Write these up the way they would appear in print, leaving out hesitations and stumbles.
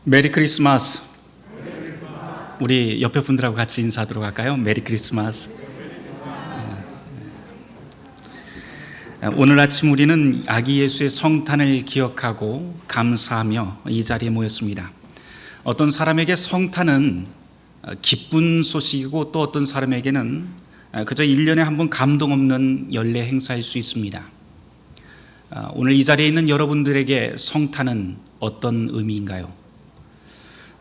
메리 크리스마스. 우리 옆에 분들하고 같이 인사하도록 할까요? 메리 크리스마스. 오늘 아침 우리는 아기 예수의 성탄을 기억하고 감사하며 이 자리에 모였습니다. 어떤 사람에게 성탄은 기쁜 소식이고 또 어떤 사람에게는 그저 1년에 한 번 감동 없는 연례 행사일 수 있습니다. 오늘 이 자리에 있는 여러분들에게 성탄은 어떤 의미인가요?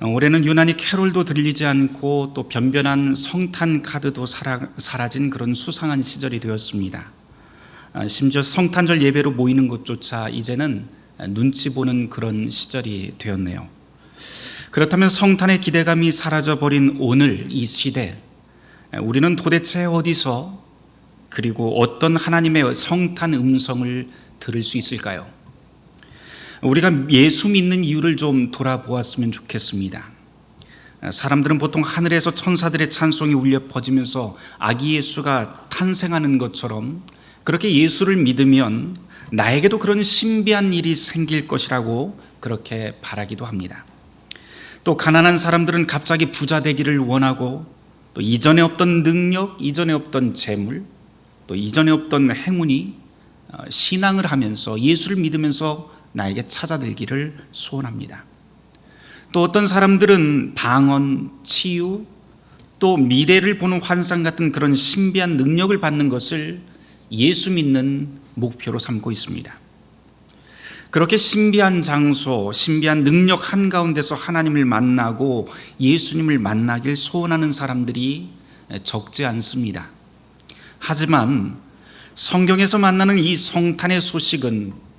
올해는 유난히 캐롤도 들리지 않고 또 변변한 성탄 카드도 사라진 그런 수상한 시절이 되었습니다. 심지어 성탄절 예배로 모이는 것조차 이제는 눈치 보는 그런 시절이 되었네요. 그렇다면 성탄의 기대감이 사라져버린 오늘 이 시대, 우리는 도대체 어디서 그리고 어떤 하나님의 성탄 음성을 들을 수 있을까요? 우리가 예수 믿는 이유를 좀 돌아보았으면 좋겠습니다. 사람들은 보통 하늘에서 천사들의 찬송이 울려 퍼지면서 아기 예수가 탄생하는 것처럼 그렇게 예수를 믿으면 나에게도 그런 신비한 일이 생길 것이라고 그렇게 바라기도 합니다. 또 가난한 사람들은 갑자기 부자 되기를 원하고 또 이전에 없던 능력, 이전에 없던 재물, 또 이전에 없던 행운이 신앙을 하면서 예수를 믿으면서 나에게 찾아들기를 소원합니다. 또 어떤 사람들은 방언, 치유, 또 미래를 보는 환상 같은 그런 신비한 능력을 받는 것을 예수 믿는 목표로 삼고 있습니다. 그렇게 신비한 장소, 신비한 능력 한가운데서 하나님을 만나고 예수님을 만나길 소원하는 사람들이 적지 않습니다. 하지만 성경에서 만나는 이 성탄의 소식은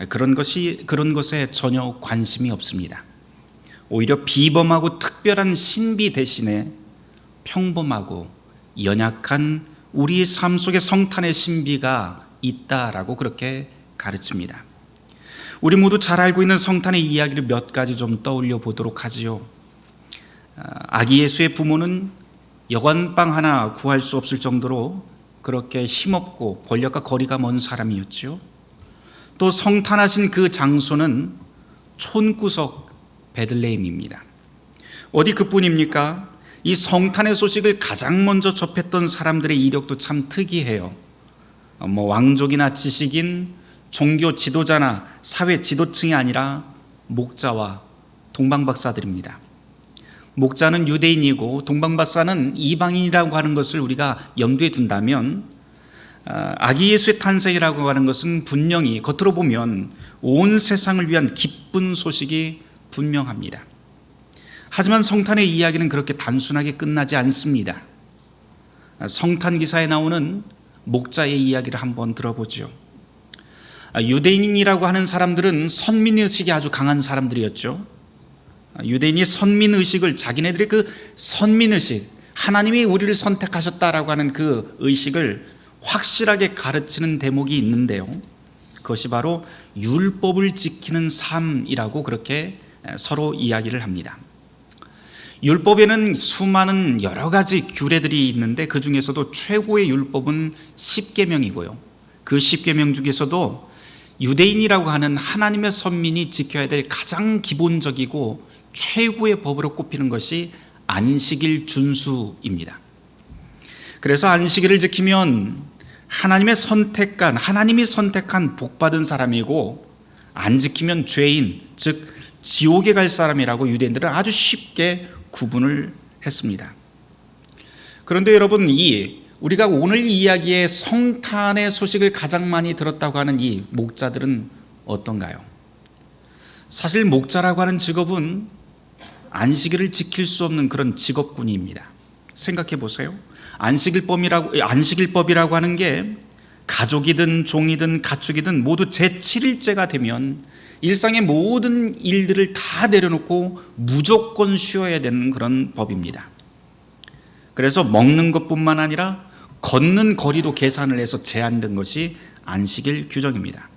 그런 것에 전혀 관심이 없습니다. 오히려 비범하고 특별한 신비 대신에 평범하고 연약한 우리의 삶 속에 성탄의 신비가 있다라고 그렇게 가르칩니다. 우리 모두 잘 알고 있는 성탄의 이야기를 몇 가지 좀 떠올려 보도록 하지요. 아기 예수의 부모는 여관방 하나 구할 수 없을 정도로 그렇게 힘없고 권력과 거리가 먼 사람이었죠. 또 성탄하신 그 장소는 촌구석 베들레헴입니다. 어디 그뿐입니까? 이 성탄의 소식을 가장 먼저 접했던 사람들의 이력도 참 특이해요. 왕족이나 지식인, 종교 지도자나 사회 지도층이 아니라 목자와 동방박사들입니다. 목자는 유대인이고 동방박사는 이방인이라고 하는 것을 우리가 염두에 둔다면 아기 예수의 탄생이라고 하는 것은 분명히 겉으로 보면 온 세상을 위한 기쁜 소식이 분명합니다. 하지만 성탄의 이야기는 그렇게 단순하게 끝나지 않습니다. 성탄 기사에 나오는 목자의 이야기를 한번 들어보죠. 유대인이라고 하는 사람들은 선민의식이 아주 강한 사람들이었죠. 유대인이 선민의식을 자기네들의 그 선민의식, 하나님이 우리를 선택하셨다라고 하는 그 의식을 확실하게 가르치는 대목이 있는데요. 그것이 바로 율법을 지키는 삶이라고 그렇게 서로 이야기를 합니다. 율법에는 수많은 여러 가지 규례들이 있는데 그 중에서도 최고의 율법은 10계명이고요. 그 10계명 중에서도 유대인이라고 하는 하나님의 선민이 지켜야 될 가장 기본적이고 최고의 법으로 꼽히는 것이 안식일 준수입니다. 그래서 안식일을 지키면 하나님이 선택한 복받은 사람이고 안 지키면 죄인, 즉 지옥에 갈 사람이라고 유대인들은 아주 쉽게 구분을 했습니다. 그런데 여러분, 우리가 오늘 이야기의 성탄의 소식을 가장 많이 들었다고 하는 이 목자들은 어떤가요? 사실 목자라고 하는 직업은 안식일을 지킬 수 없는 그런 직업군입니다. 생각해 보세요. 안식일법이라고 하는 게 가족이든 종이든 가축이든 모두 제7일째가 되면 일상의 모든 일들을 다 내려놓고 무조건 쉬어야 되는 그런 법입니다. 그래서 먹는 것뿐만 아니라 걷는 거리도 계산을 해서 제한된 것이 안식일 규정입니다.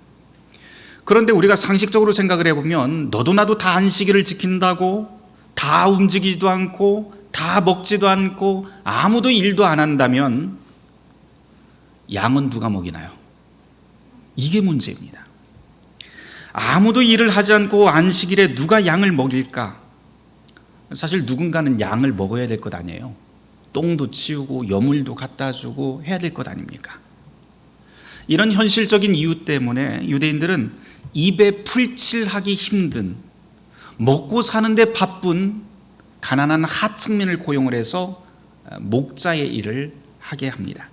그런데 우리가 상식적으로 생각을 해보면 너도 나도 다 안식일을 지킨다고 다 움직이지도 않고 다 먹지도 않고 아무도 일도 안 한다면 양은 누가 먹이나요? 이게 문제입니다. 아무도 일을 하지 않고 안식일에 누가 양을 먹일까? 사실 누군가는 양을 먹어야 될 것 아니에요. 똥도 치우고 여물도 갖다 주고 해야 될 것 아닙니까? 이런 현실적인 이유 때문에 유대인들은 입에 풀칠하기 힘든, 먹고 사는데 바쁜 가난한 하층민을 고용을 해서 목자의 일을 하게 합니다.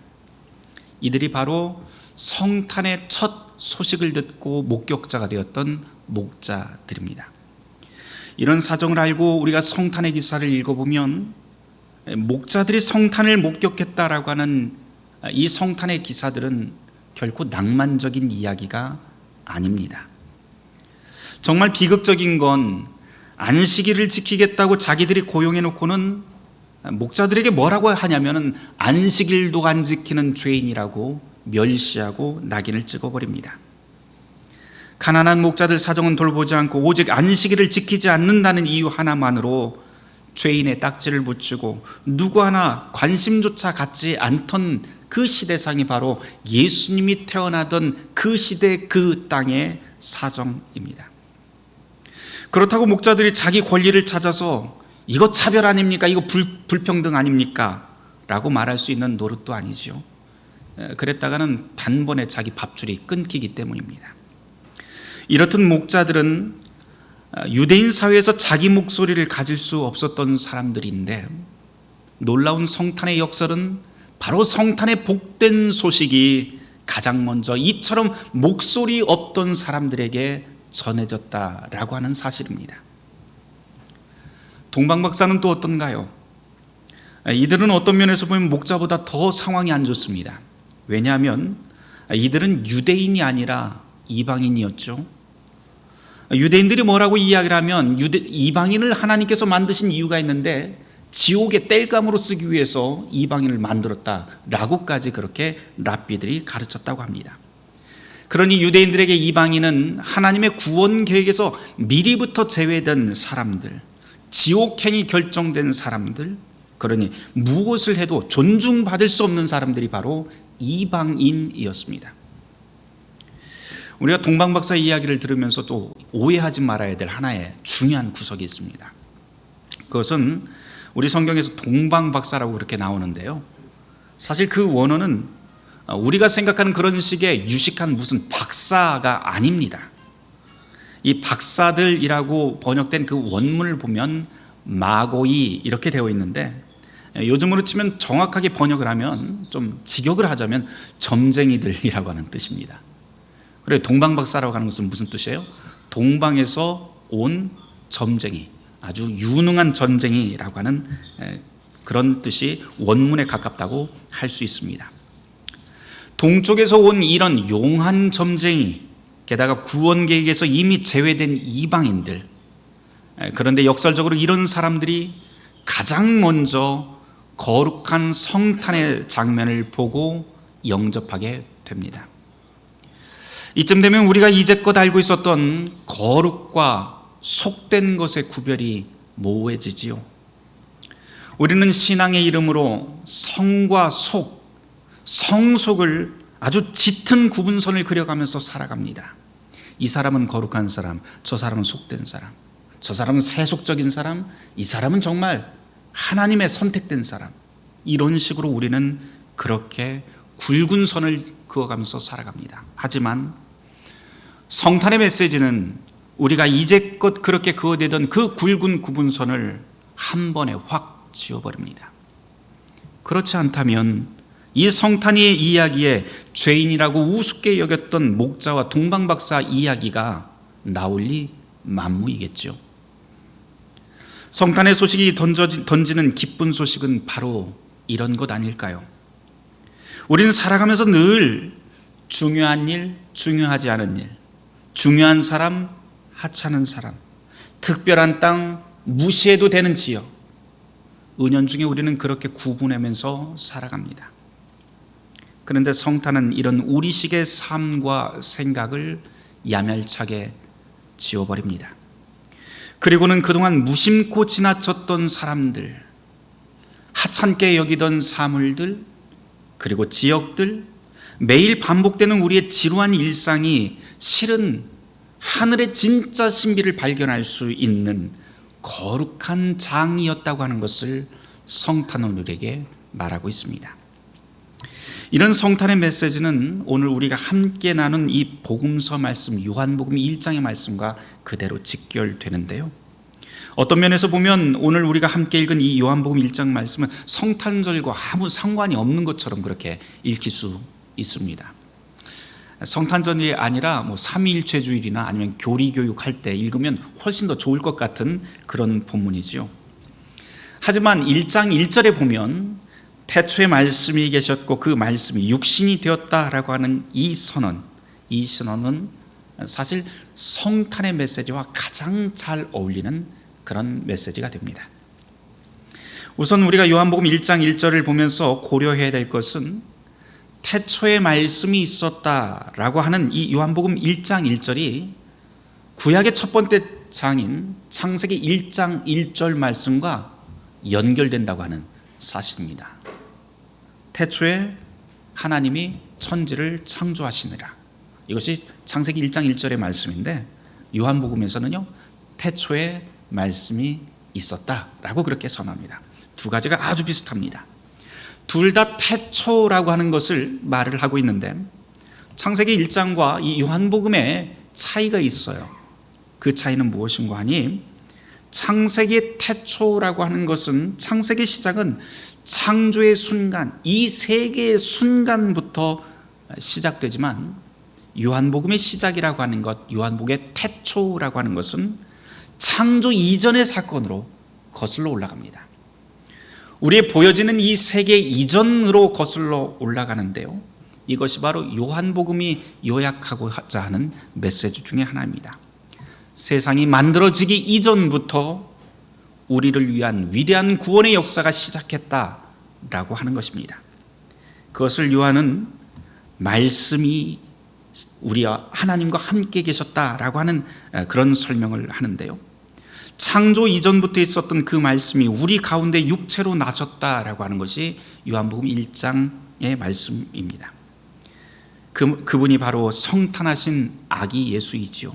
이들이 바로 성탄의 첫 소식을 듣고 목격자가 되었던 목자들입니다. 이런 사정을 알고 우리가 성탄의 기사를 읽어보면 목자들이 성탄을 목격했다라고 하는 이 성탄의 기사들은 결코 낭만적인 이야기가 아닙니다. 정말 비극적인 건 안식일을 지키겠다고 자기들이 고용해 놓고는 목자들에게 뭐라고 하냐면은 안식일도 안 지키는 죄인이라고 멸시하고 낙인을 찍어버립니다. 가난한 목자들 사정은 돌보지 않고 오직 안식일을 지키지 않는다는 이유 하나만으로 죄인의 딱지를 붙이고 누구 하나 관심조차 갖지 않던 그 시대상이 바로 예수님이 태어나던 그 시대 그 땅의 사정입니다. 그렇다고 목자들이 자기 권리를 찾아서 이거 차별 아닙니까? 이거 불평등 아닙니까? 라고 말할 수 있는 노릇도 아니지요. 그랬다가는 단번에 자기 밥줄이 끊기기 때문입니다. 이렇듯 목자들은 유대인 사회에서 자기 목소리를 가질 수 없었던 사람들인데 놀라운 성탄의 역설은 바로 성탄의 복된 소식이 가장 먼저 이처럼 목소리 없던 사람들에게 전해졌다라고 하는 사실입니다. 동방박사는 또 어떤가요? 이들은 어떤 면에서 보면 목자보다 더 상황이 안 좋습니다. 왜냐하면 이들은 유대인이 아니라 이방인이었죠. 유대인들이 뭐라고 이야기를 하면 이방인을 하나님께서 만드신 이유가 있는데 지옥의 땔감으로 쓰기 위해서 이방인을 만들었다라고까지 그렇게 랍비들이 가르쳤다고 합니다. 그러니 유대인들에게 이방인은 하나님의 구원 계획에서 미리부터 제외된 사람들, 지옥행이 결정된 사람들, 그러니 무엇을 해도 존중받을 수 없는 사람들이 바로 이방인이었습니다. 우리가 동방박사 이야기를 들으면서 또 오해하지 말아야 될 하나의 중요한 구석이 있습니다. 그것은 우리 성경에서 동방박사라고 그렇게 나오는데요, 사실 그 원어는 우리가 생각하는 그런 식의 유식한 무슨 박사가 아닙니다. 이 박사들이라고 번역된 그 원문을 보면 마고이 이렇게 되어 있는데, 요즘으로 치면 정확하게 번역을 하면 좀 직역을 하자면 점쟁이들이라고 하는 뜻입니다. 그래, 동방박사라고 하는 것은 무슨 뜻이에요? 동방에서 온 점쟁이, 아주 유능한 점쟁이라고 하는 그런 뜻이 원문에 가깝다고 할 수 있습니다. 동쪽에서 온 이런 용한 점쟁이, 게다가 구원 계획에서 이미 제외된 이방인들, 그런데 역설적으로 이런 사람들이 가장 먼저 거룩한 성탄의 장면을 보고 영접하게 됩니다. 이쯤 되면 우리가 이제껏 알고 있었던 거룩과 속된 것의 구별이 모호해지지요. 우리는 신앙의 이름으로 성과 속, 성속을 아주 짙은 구분선을 그려가면서 살아갑니다. 이 사람은 거룩한 사람, 저 사람은 속된 사람, 저 사람은 세속적인 사람, 이 사람은 정말 하나님의 선택된 사람, 이런 식으로 우리는 그렇게 굵은 선을 그어가면서 살아갑니다. 하지만 성탄의 메시지는 우리가 이제껏 그렇게 그어내던 그 굵은 구분선을 한 번에 확 지워버립니다. 그렇지 않다면 이 성탄의 이야기에 죄인이라고 우습게 여겼던 목자와 동방박사 이야기가 나올 리 만무이겠죠. 성탄의 소식이 던지는 기쁜 소식은 바로 이런 것 아닐까요? 우리는 살아가면서 늘 중요한 일, 중요하지 않은 일, 중요한 사람, 하찮은 사람, 특별한 땅, 무시해도 되는 지역, 은연중에 우리는 그렇게 구분하면서 살아갑니다. 그런데 성탄은 이런 우리식의 삶과 생각을 야멸차게 지워버립니다. 그리고는 그동안 무심코 지나쳤던 사람들, 하찮게 여기던 사물들, 그리고 지역들, 매일 반복되는 우리의 지루한 일상이 실은 하늘의 진짜 신비를 발견할 수 있는 거룩한 장이었다고 하는 것을 성탄은 우리에게 말하고 있습니다. 이런 성탄의 메시지는 오늘 우리가 함께 나눈 이 복음서 말씀, 요한복음 1장의 말씀과 그대로 직결되는데요. 어떤 면에서 보면 오늘 우리가 함께 읽은 이 요한복음 1장 말씀은 성탄절과 아무 상관이 없는 것처럼 그렇게 읽힐 수 있습니다. 성탄절이 아니라 삼위일체 주일이나 아니면 교리교육할 때 읽으면 훨씬 더 좋을 것 같은 그런 본문이지요. 하지만 1장 1절에 보면 태초에 말씀이 계셨고 그 말씀이 육신이 되었다라고 하는 이 선언은 사실 성탄의 메시지와 가장 잘 어울리는 그런 메시지가 됩니다. 우선 우리가 요한복음 1장 1절을 보면서 고려해야 될 것은 태초에 말씀이 있었다라고 하는 이 요한복음 1장 1절이 구약의 첫 번째 장인 창세기 1장 1절 말씀과 연결된다고 하는 사실입니다. 태초에 하나님이 천지를 창조하시니라. 이것이 창세기 1장 1절의 말씀인데 요한복음에서는요, 태초에 말씀이 있었다라고 그렇게 선언합니다. 두 가지가 아주 비슷합니다. 둘 다 태초라고 하는 것을 말을 하고 있는데 창세기 1장과 이 요한복음에 차이가 있어요. 그 차이는 무엇인가 하니 창세기 태초라고 하는 것은 창세기 시작은 창조의 순간, 이 세계의 순간부터 시작되지만 요한복음의 시작이라고 하는 것, 요한복음의 태초라고 하는 것은 창조 이전의 사건으로 거슬러 올라갑니다. 우리의 보여지는 이 세계 이전으로 거슬러 올라가는데요, 이것이 바로 요한복음이 요약하고자 하는 메시지 중에 하나입니다. 세상이 만들어지기 이전부터 우리를 위한 위대한 구원의 역사가 시작했다라고 하는 것입니다. 그것을 요한은 말씀이 우리와 하나님과 함께 계셨다라고 하는 그런 설명을 하는데요, 창조 이전부터 있었던 그 말씀이 우리 가운데 육체로 나셨다라고 하는 것이 요한복음 1장의 말씀입니다. 그분이 바로 성탄하신 아기 예수이지요.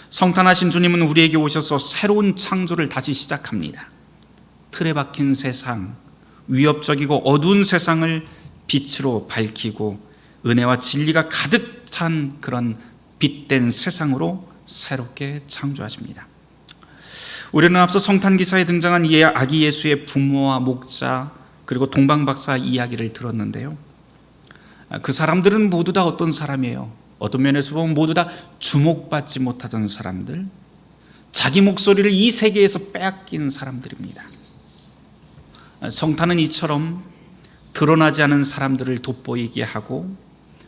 성탄하신 주님은 우리에게 오셔서 새로운 창조를 다시 시작합니다. 틀에 박힌 세상, 위협적이고 어두운 세상을 빛으로 밝히고 은혜와 진리가 가득 찬 그런 빛된 세상으로 새롭게 창조하십니다. 우리는 앞서 성탄 기사에 등장한 이 아기 예수의 부모와 목자 그리고 동방박사 이야기를 들었는데요, 그 사람들은 모두 다 어떤 사람이에요? 어떤 면에서 보면 모두 다 주목받지 못하던 사람들, 자기 목소리를 이 세계에서 빼앗긴 사람들입니다. 성탄은 이처럼 드러나지 않은 사람들을 돋보이게 하고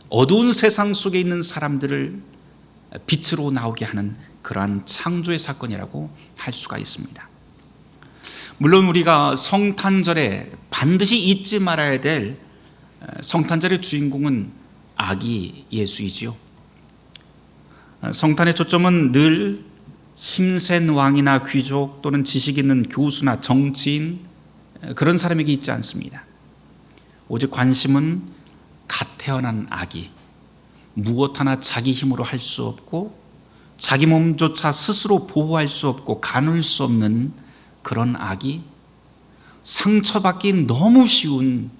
어두운 세상 속에 있는 사람들을 빛으로 나오게 하는 그러한 창조의 사건이라고 할 수가 있습니다. 물론 우리가 성탄절에 반드시 잊지 말아야 될 성탄절의 주인공은 아기 예수이지요. 성탄의 초점은 늘 힘센 왕이나 귀족 또는 지식 있는 교수나 정치인 그런 사람에게 있지 않습니다. 오직 관심은 갓 태어난 아기, 무엇 하나 자기 힘으로 할 수 없고 자기 몸조차 스스로 보호할 수 없고 가눌 수 없는 그런 아기, 상처받기 너무 쉬운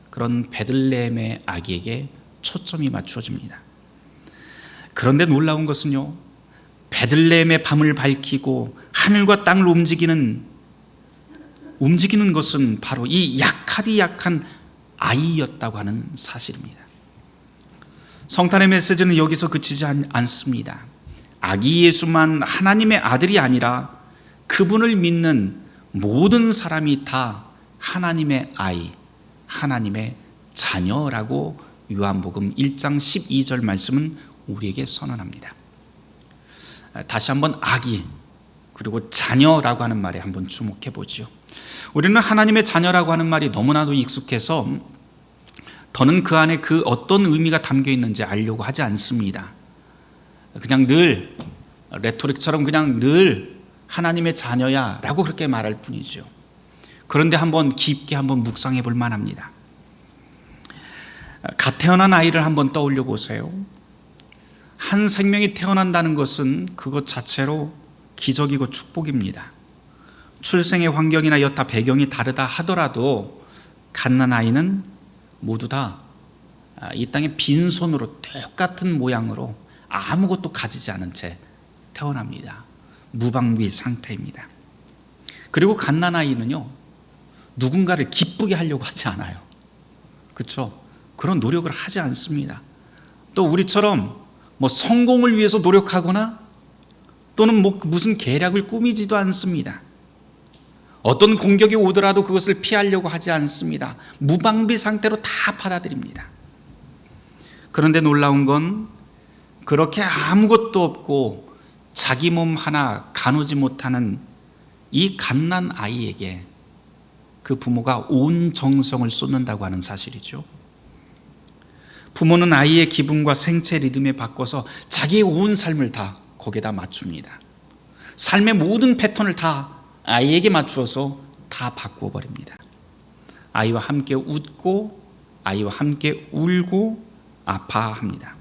그런 베들레헴의 아기에게 초점이 맞추어집니다. 그런데 놀라운 것은요, 베들레헴의 밤을 밝히고 하늘과 땅을 움직이는 것은 바로 이 약한 아이였다고 하는 사실입니다. 성탄의 메시지는 여기서 그치지 않습니다. 아기 예수만 하나님의 아들이 아니라 그분을 믿는 모든 사람이 다 하나님의 아이, 하나님의 자녀라고 요한복음 1장 12절 말씀은 우리에게 선언합니다. 다시 한번 아기 그리고 자녀라고 하는 말에 한번 주목해 보죠. 우리는 하나님의 자녀라고 하는 말이 너무나도 익숙해서 더는 그 안에 그 어떤 의미가 담겨 있는지 알려고 하지 않습니다. 그냥 늘 레토릭처럼 그냥 늘 하나님의 자녀야 라고 그렇게 말할 뿐이죠. 그런데 한번 깊게 한번 묵상해 볼 만합니다. 갓 태어난 아이를 한번 떠올려 보세요. 한 생명이 태어난다는 것은 그것 자체로 기적이고 축복입니다. 출생의 환경이나 여타 배경이 다르다 하더라도 갓난아이는 모두 다 이 땅에 빈손으로 똑같은 모양으로 아무것도 가지지 않은 채 태어납니다. 무방비 상태입니다. 그리고 갓난아이는요, 누군가를 기쁘게 하려고 하지 않아요. 그렇죠? 그런 노력을 하지 않습니다. 또 우리처럼 성공을 위해서 노력하거나 또는 무슨 계략을 꾸미지도 않습니다. 어떤 공격이 오더라도 그것을 피하려고 하지 않습니다. 무방비 상태로 다 받아들입니다. 그런데 놀라운 건 그렇게 아무것도 없고 자기 몸 하나 가누지 못하는 이 갓난아이에게 그 부모가 온 정성을 쏟는다고 하는 사실이죠. 부모는 아이의 기분과 생체 리듬에 바꿔서 자기의 온 삶을 다 거기에다 맞춥니다. 삶의 모든 패턴을 다 아이에게 맞추어서 다 바꾸어 버립니다. 아이와 함께 웃고 아이와 함께 울고 아파합니다.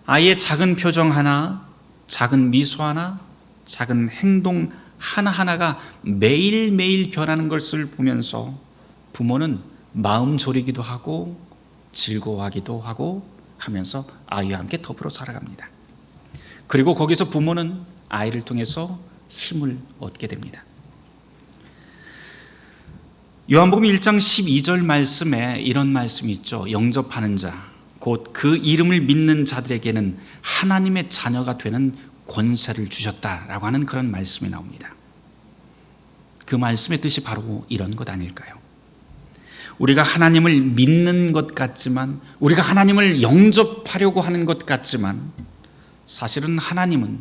아이의 작은 표정 하나, 작은 미소 하나, 작은 행동 하나하나가 매일매일 변하는 것을 보면서 부모는 마음 졸이기도 하고 즐거워하기도 하고 하면서 아이와 함께 더불어 살아갑니다. 그리고 거기서 부모는 아이를 통해서 힘을 얻게 됩니다. 요한복음 1장 12절 말씀에 이런 말씀이 있죠. 영접하는 자, 곧 그 이름을 믿는 자들에게는 하나님의 자녀가 되는 권세를 주셨다라고 하는 그런 말씀이 나옵니다. 그 말씀의 뜻이 바로 이런 것 아닐까요? 우리가 하나님을 믿는 것 같지만, 우리가 하나님을 영접하려고 하는 것 같지만, 사실은 하나님은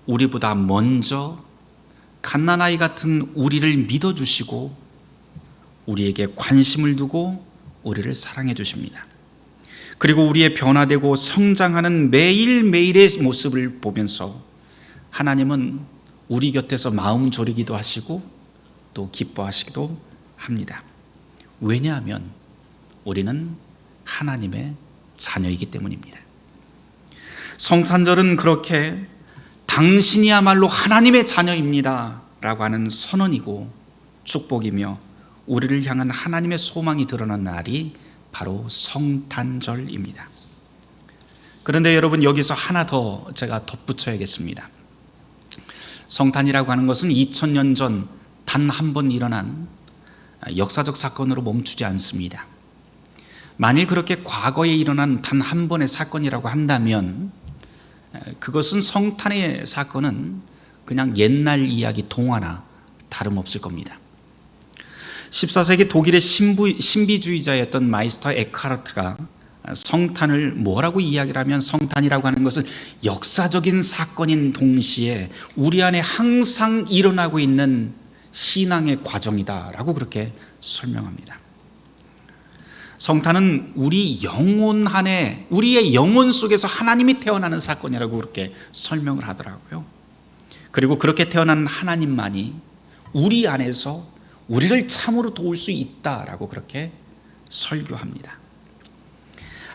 우리보다 먼저 갓난아이 같은 우리를 믿어주시고 우리에게 관심을 두고 우리를 사랑해 주십니다. 그리고 우리의 변화되고 성장하는 매일매일의 모습을 보면서 하나님은 우리 곁에서 마음 졸이기도 하시고 또 기뻐하시기도 합니다. 왜냐하면 우리는 하나님의 자녀이기 때문입니다. 성탄절은 그렇게 당신이야말로 하나님의 자녀입니다 라고 하는 선언이고 축복이며 우리를 향한 하나님의 소망이 드러난 날이 바로 성탄절입니다. 그런데 여러분, 여기서 하나 더 제가 덧붙여야겠습니다. 성탄이라고 하는 것은 2000년 전 단 한 번 일어난 역사적 사건으로 멈추지 않습니다. 만일 그렇게 과거에 일어난 단 한 번의 사건이라고 한다면 그것은 성탄의 사건은 그냥 옛날 이야기 동화나 다름없을 겁니다. 14세기 독일의 신비주의자였던 마이스터 에크하르트가 성탄을 뭐라고 이야기를 하면 성탄이라고 하는 것은 역사적인 사건인 동시에 우리 안에 항상 일어나고 있는 신앙의 과정이다라고 그렇게 설명합니다. 성탄은 우리 영혼 안에, 우리의 영혼 속에서 하나님이 태어나는 사건이라고 그렇게 설명을 하더라고요. 그리고 그렇게 태어난 하나님만이 우리 안에서 우리를 참으로 도울 수 있다라고 그렇게 설교합니다.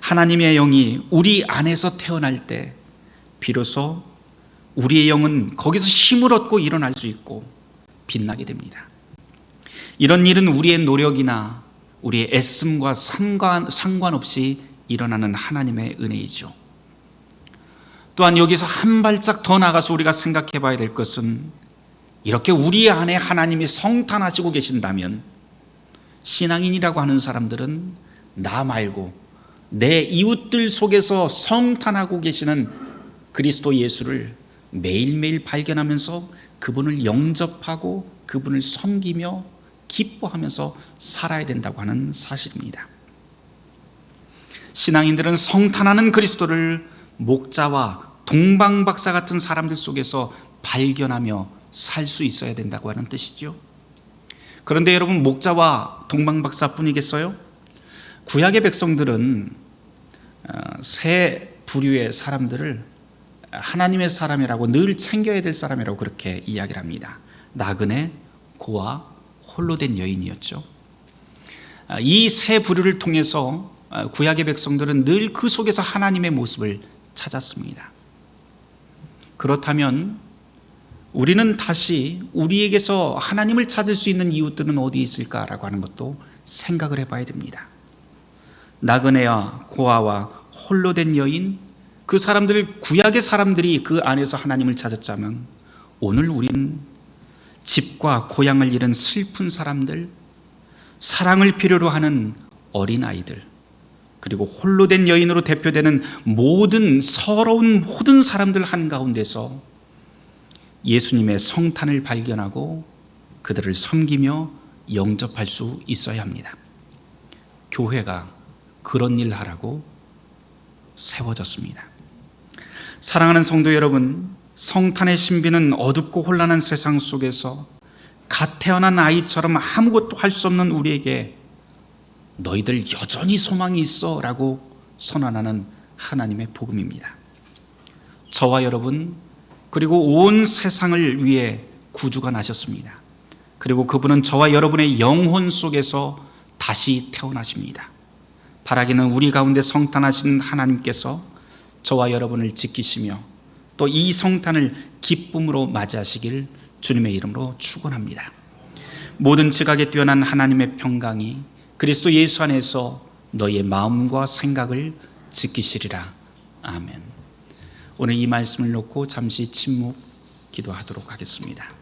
하나님의 영이 우리 안에서 태어날 때 비로소 우리의 영은 거기서 힘을 얻고 일어날 수 있고 빛나게 됩니다. 이런 일은 우리의 노력이나 우리의 애씀과 상관없이 일어나는 하나님의 은혜이죠. 또한 여기서 한 발짝 더 나가서 우리가 생각해 봐야 될 것은 이렇게 우리 안에 하나님이 성탄하시고 계신다면 신앙인이라고 하는 사람들은 나 말고 내 이웃들 속에서 성탄하고 계시는 그리스도 예수를 매일매일 발견하면서 그분을 영접하고 그분을 섬기며 기뻐하면서 살아야 된다고 하는 사실입니다. 신앙인들은 성탄하는 그리스도를 목자와 동방박사 같은 사람들 속에서 발견하며 살 수 있어야 된다고 하는 뜻이죠. 그런데 여러분, 목자와 동방박사뿐이겠어요? 구약의 백성들은 세 부류의 사람들을 하나님의 사람이라고, 늘 챙겨야 될 사람이라고 그렇게 이야기를 합니다. 나그네, 고아, 홀로 된 여인이었죠. 이 세 부류를 통해서 구약의 백성들은 늘 그 속에서 하나님의 모습을 찾았습니다. 그렇다면 우리는 다시 우리에게서 하나님을 찾을 수 있는 이웃들은 어디 있을까라고 하는 것도 생각을 해봐야 됩니다. 나그네와 고아와 홀로 된 여인, 그 사람들, 구약의 사람들이 그 안에서 하나님을 찾았자면, 오늘 우리는 집과 고향을 잃은 슬픈 사람들, 사랑을 필요로 하는 어린아이들, 그리고 홀로 된 여인으로 대표되는 서러운 모든 사람들 한가운데서 예수님의 성탄을 발견하고 그들을 섬기며 영접할 수 있어야 합니다. 교회가 그런 일 하라고 세워졌습니다. 사랑하는 성도 여러분, 성탄의 신비는 어둡고 혼란한 세상 속에서 갓 태어난 아이처럼 아무것도 할 수 없는 우리에게 너희들 여전히 소망이 있어 라고 선언하는 하나님의 복음입니다. 저와 여러분, 그리고 온 세상을 위해 구주가 나셨습니다. 그리고 그분은 저와 여러분의 영혼 속에서 다시 태어나십니다. 바라기는 우리 가운데 성탄하신 하나님께서 저와 여러분을 지키시며 또 이 성탄을 기쁨으로 맞이하시길 주님의 이름으로 축원합니다. 모든 지각에 뛰어난 하나님의 평강이 그리스도 예수 안에서 너희의 마음과 생각을 지키시리라. 아멘. 오늘 이 말씀을 놓고 잠시 침묵 기도하도록 하겠습니다.